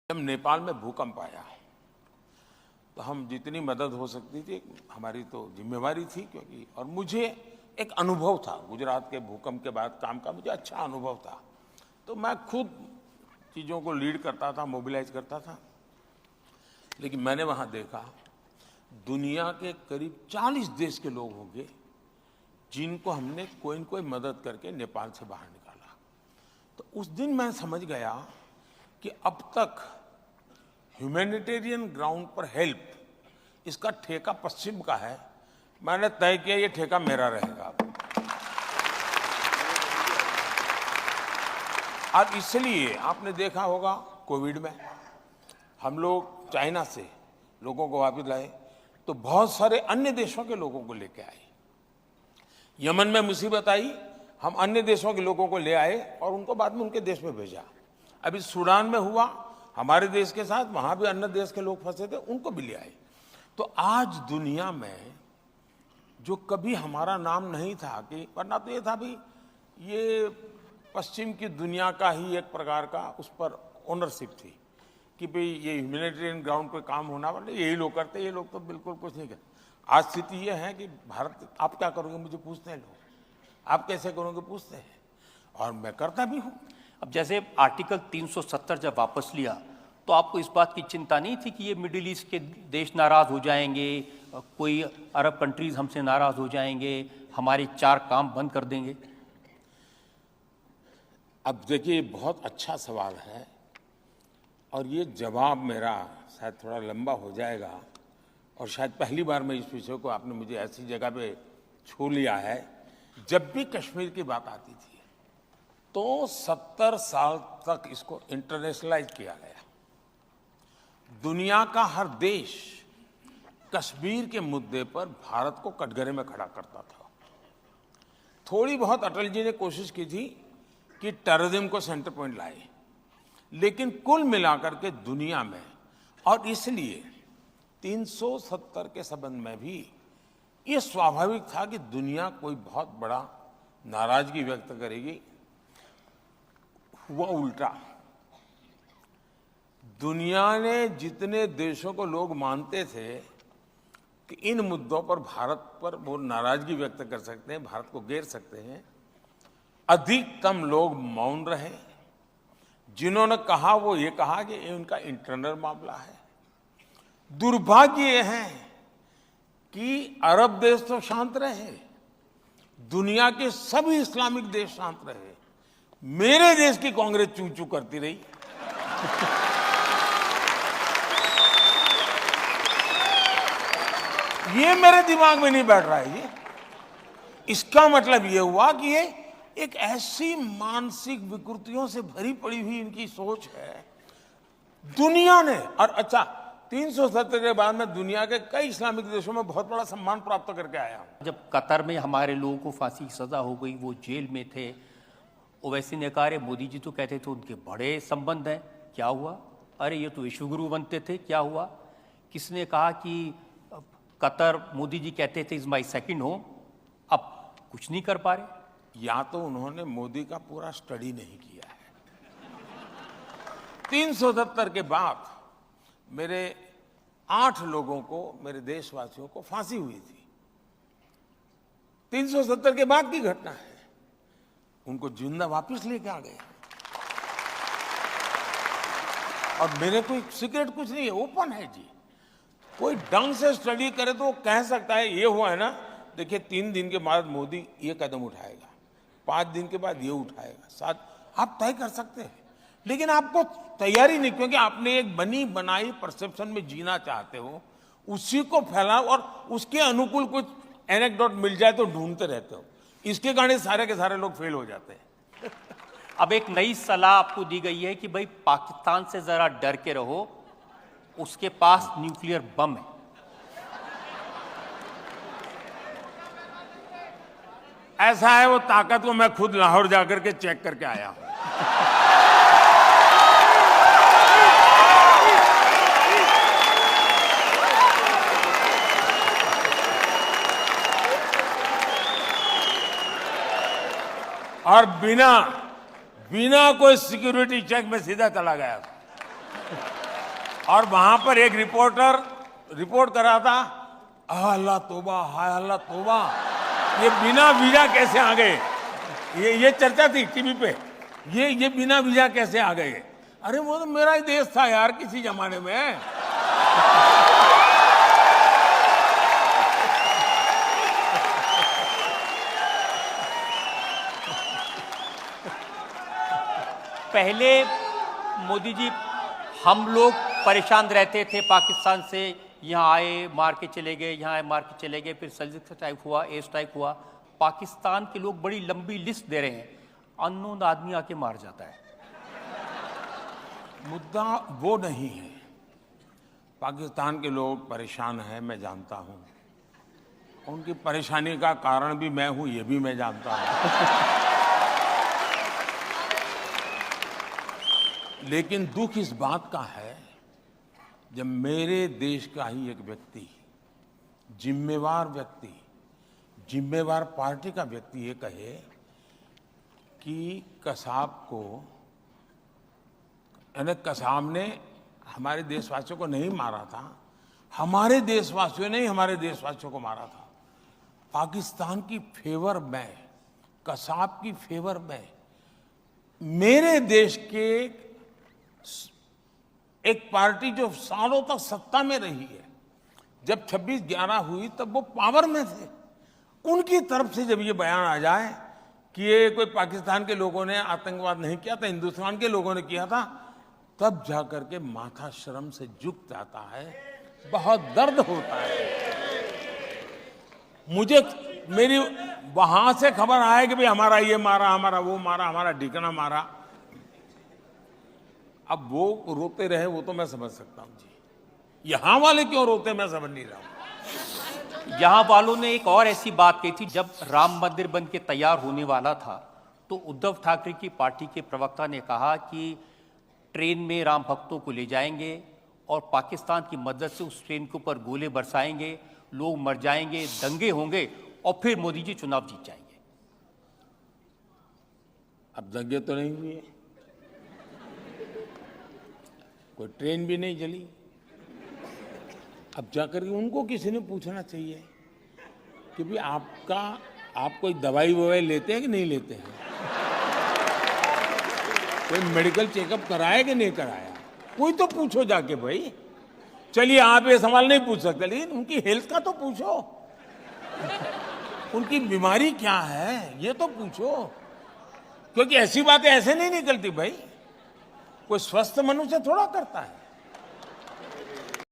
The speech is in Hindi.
जब नेपाल में भूकंप आया तो हम जितनी मदद हो सकती थी हमारी तो जिम्मेवारी थी, क्योंकि और मुझे एक अनुभव था गुजरात के भूकंप के बाद काम का, मुझे अच्छा अनुभव था। तो मैं खुद चीज़ों को लीड करता था, मोबिलाइज करता था। लेकिन मैंने वहाँ देखा दुनिया के करीब 40 देश के लोग होंगे जिनको हमने कोई न कोई मदद करके नेपाल से बाहर निकाला। तो उस दिन मैं समझ गया कि अब तक ह्यूमैनिटेरियन ग्राउंड पर हेल्प, इसका ठेका पश्चिम का है। मैंने तय किया ये ठेका मेरा रहेगा। और इसलिए आपने देखा होगा कोविड में हम लोग चाइना से लोगों को वापस लाए तो बहुत सारे अन्य देशों के लोगों को लेके आए। यमन में मुसीबत आई, हम अन्य देशों के लोगों को ले आए और उनको बाद में उनके देश में भेजा। अभी सूडान में हुआ हमारे देश के साथ, वहां भी अन्य देश के लोग फंसे थे, उनको भी ले आए। तो आज दुनिया में जो कभी हमारा नाम नहीं था, कि वरना तो ये था भी ये पश्चिम की दुनिया का ही एक प्रकार का उस पर ओनरशिप थी कि भाई ये ह्यूमैनिटेरियन ग्राउंड पे काम होना वाले यही लोग करते, ये लोग तो बिल्कुल कुछ नहीं करते। आज स्थिति ये है कि भारत, आप क्या करोगे मुझे पूछते हैं लोग, आप कैसे करोगे पूछते हैं, और मैं करता भी हूँ। अब जैसे आर्टिकल 370 जब वापस लिया तो आपको इस बात की चिंता नहीं थी कि ये मिडिल ईस्ट के देश नाराज हो जाएंगे, कोई अरब कंट्रीज हमसे नाराज हो जाएंगे, हमारे 4 काम बंद कर देंगे? अब देखिए बहुत अच्छा सवाल है और ये जवाब मेरा शायद थोड़ा लंबा हो जाएगा और शायद पहली बार मैं इस विषय को आपने मुझे ऐसी जगह पे छू लिया है। जब भी कश्मीर की बात आती थी तो 70 साल तक इसको इंटरनेशनलाइज किया गया। दुनिया का हर देश कश्मीर के मुद्दे पर भारत को कटघरे में खड़ा करता था। थोड़ी बहुत अटल जी ने कोशिश की थी कि टेररिज्म को सेंटर पॉइंट लाए, लेकिन कुल मिलाकर के दुनिया में, और इसलिए 370 के संबंध में भी ये स्वाभाविक था कि दुनिया कोई बहुत बड़ा नाराजगी व्यक्त करेगी। हुआ उल्टा। दुनिया ने जितने देशों को लोग मानते थे कि इन मुद्दों पर भारत पर वो नाराजगी व्यक्त कर सकते हैं, भारत को घेर सकते हैं, अधिकतम लोग मौन रहे। जिन्होंने कहा वो ये कहा कि ये उनका इंटरनल मामला है। दुर्भाग्य ये है कि अरब देश तो शांत रहे, दुनिया के सभी इस्लामिक देश शांत रहे, मेरे देश की कांग्रेस चू चू करती रही। ये मेरे दिमाग में नहीं बैठ रहा है। ये इसका मतलब ये हुआ कि ये एक ऐसी मानसिक विकृतियों से भरी पड़ी हुई इनकी सोच है दुनिया ने। और अच्छा 370 के बाद में दुनिया के कई इस्लामिक देशों में बहुत बड़ा सम्मान प्राप्त करके आया हूं। जब कतर में हमारे लोगों को फांसी की सजा हो गई, वो जेल में थे, ओवैसी ने कहा मोदी जी तो कहते थे उनके बड़े संबंध हैं, क्या हुआ? अरे ये तो विश्वगुरु बनते थे, क्या हुआ? किसने कहा कि कतर, मोदी जी कहते थे इज माई सेकंड होम, अब कुछ नहीं कर पा रहे? या तो उन्होंने मोदी का पूरा स्टडी नहीं किया है। 370 के बाद मेरे 8 लोगों को, मेरे देशवासियों को फांसी हुई थी। 370 के बाद की घटना है। उनको जिंदा वापस लेके आ गए। और मेरे कोई सीक्रेट कुछ नहीं है, ओपन है जी। कोई ढंग से स्टडी करे तो वो कह सकता है ये हुआ है ना, देखिए 3 दिन के बाद मोदी ये कदम उठाएगा, 5 दिन के बाद ये उठाएगा, 7, आप तय कर सकते हैं। लेकिन आपको तैयारी नहीं, क्योंकि आपने एक बनी बनाई परसेप्शन में जीना चाहते हो, उसी को फैलाओ और उसके अनुकूल कुछ एनेक्डोट मिल जाए तो ढूंढते रहते हो। इसके कारण सारे के सारे लोग फेल हो जाते हैं। अब एक नई सलाह आपको दी गई है कि भाई पाकिस्तान से जरा डर के रहो, उसके पास न्यूक्लियर बम है। ऐसा है, वो ताकत को मैं खुद लाहौर जाकर के चेक करके आया हूं। और बिना कोई सिक्योरिटी चेक में सीधा चला गया। और वहां पर एक रिपोर्टर रिपोर्ट कर रहा था, अल्लाह तौबा, हाय अल्लाह तौबा, ये बिना वीजा कैसे आ गए। ये चर्चा थी टीवी पे, ये बिना वीजा कैसे आ गए। अरे वो तो मेरा ही देश था यार किसी जमाने में। पहले मोदी जी हम लोग परेशान रहते थे पाकिस्तान से, यहाँ आए मार के चले गए, यहाँ आए मार के चले गए, फिर सर्जिकल स्ट्राइक हुआ, एयर स्ट्राइक हुआ। पाकिस्तान के लोग बड़ी लंबी लिस्ट दे रहे हैं, अननोन आदमी आके मार जाता है। मुद्दा वो नहीं है। पाकिस्तान के लोग परेशान हैं, मैं जानता हूं। उनकी परेशानी का कारण भी मैं हूं, ये भी मैं जानता हूं। लेकिन दुख इस बात का है, जब मेरे देश का ही एक व्यक्ति, जिम्मेवार व्यक्ति, जिम्मेवार पार्टी का व्यक्ति ये कहे कि कसाब को, यानी कसाब ने हमारे देशवासियों को नहीं मारा था, हमारे देशवासियों ने ही हमारे देशवासियों को मारा था। पाकिस्तान की फेवर में, कसाब की फेवर में, मेरे देश के एक पार्टी जो सालों तक सत्ता में रही है, जब 26/11 हुई तब वो पावर में थे, उनकी तरफ से जब ये बयान आ जाए कि ये कोई पाकिस्तान के लोगों ने आतंकवाद नहीं किया था, हिंदुस्तान के लोगों ने किया था, तब जाकर के माथा शर्म से झुक जाता है, बहुत दर्द होता है। मुझे मेरी वहां से खबर आए कि भाई हमारा ये मारा, हमारा वो मारा, हमारा ठिकाना मारा। अब वो रोते रहे वो तो मैं समझ सकता हूं जी, यहां वाले क्यों रोते मैं समझ नहीं रहा हूं। यहाँ वालों ने एक और ऐसी बात कही थी, जब राम मंदिर बन के तैयार होने वाला था तो उद्धव ठाकरे की पार्टी के प्रवक्ता ने कहा कि ट्रेन में राम भक्तों को ले जाएंगे और पाकिस्तान की मदद से उस ट्रेन के ऊपर गोले बरसाएंगे, लोग मर जाएंगे, दंगे होंगे और फिर मोदी जी चुनाव जीत जाएंगे। अब दंगे तो नहीं हुए, कोई ट्रेन भी नहीं चली। अब जाकर के उनको किसी ने पूछना चाहिए कि भाई आप कोई दवाई ववाई लेते हैं कि नहीं लेते हैं, कोई मेडिकल चेकअप कराया कि नहीं कराया, कोई तो पूछो जाके भाई। चलिए आप ये सवाल नहीं पूछ सकते, लेकिन उनकी हेल्थ का तो पूछो, उनकी बीमारी क्या है ये तो पूछो, क्योंकि ऐसी बातें ऐसे नहीं निकलती भाई, कोई स्वस्थ मनुष्य थोड़ा करता है।